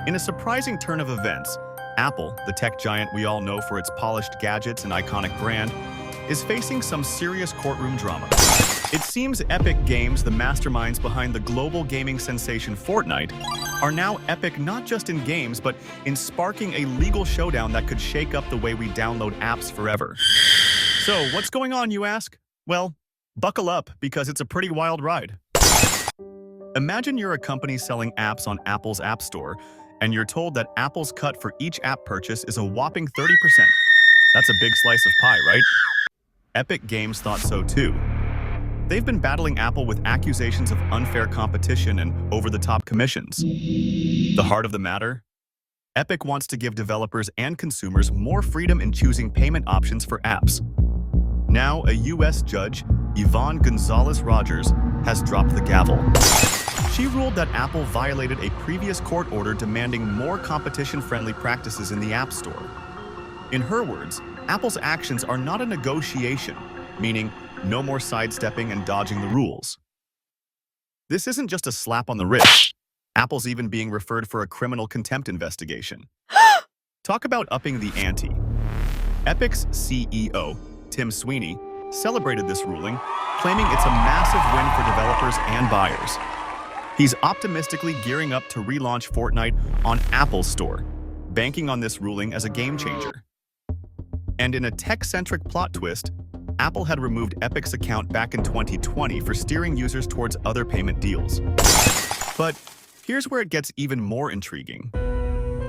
In a surprising turn of events, Apple, the tech giant we all know for its polished gadgets and iconic brand, is facing some serious courtroom drama. It seems Epic Games, the masterminds behind the global gaming sensation Fortnite, are now epic not just in games, but in sparking a legal showdown that could shake up the way we download apps forever. So, what's going on, you ask? Well, buckle up, because it's a pretty wild ride. Imagine you're a company selling apps on Apple's App Store, and you're told that Apple's cut for each app purchase is a whopping 30%. That's a big slice of pie, right? Epic Games thought so too. They've been battling Apple with accusations of unfair competition and over-the-top commissions. The heart of the matter? Epic wants to give developers and consumers more freedom in choosing payment options for apps. Now, a U.S. judge, Yvonne Gonzalez-Rogers, has dropped the gavel. She ruled that Apple violated a previous court order demanding more competition-friendly practices in the App Store. In her words, Apple's actions are not a negotiation, meaning no more sidestepping and dodging the rules. This isn't just a slap on the wrist. Apple's even being referred for a criminal contempt investigation. Talk about upping the ante. Epic's CEO, Tim Sweeney, celebrated this ruling, claiming it's a massive win for developers and buyers. He's optimistically gearing up to relaunch Fortnite on Apple's Store, banking on this ruling as a game changer. And in a tech-centric plot twist, Apple had removed Epic's account back in 2020 for steering users towards other payment deals. But here's where it gets even more intriguing.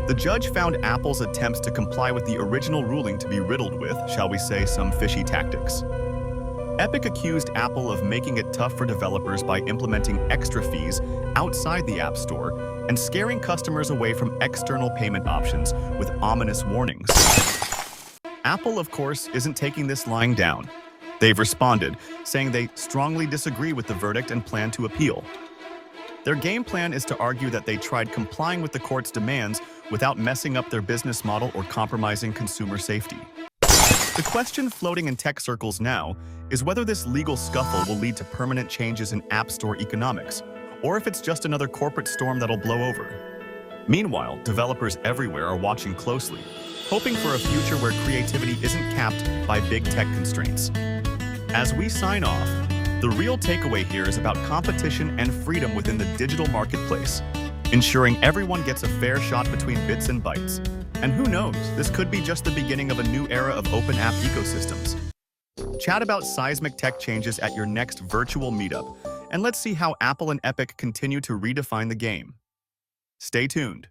The judge found Apple's attempts to comply with the original ruling to be riddled with, shall we say, some fishy tactics. Epic accused Apple of making it tough for developers by implementing extra fees outside the App Store and scaring customers away from external payment options with ominous warnings. Apple, of course, isn't taking this lying down. They've responded, saying they strongly disagree with the verdict and plan to appeal. Their game plan is to argue that they tried complying with the court's demands without messing up their business model or compromising consumer safety. The question floating in tech circles now is whether this legal scuffle will lead to permanent changes in App Store economics, or if it's just another corporate storm that'll blow over. Meanwhile, developers everywhere are watching closely, hoping for a future where creativity isn't capped by big tech constraints. As we sign off, the real takeaway here is about competition and freedom within the digital marketplace, ensuring everyone gets a fair shot between bits and bytes. And who knows, this could be just the beginning of a new era of open app ecosystems. Chat about seismic tech changes at your next virtual meetup, and let's see how Apple and Epic continue to redefine the game. Stay tuned.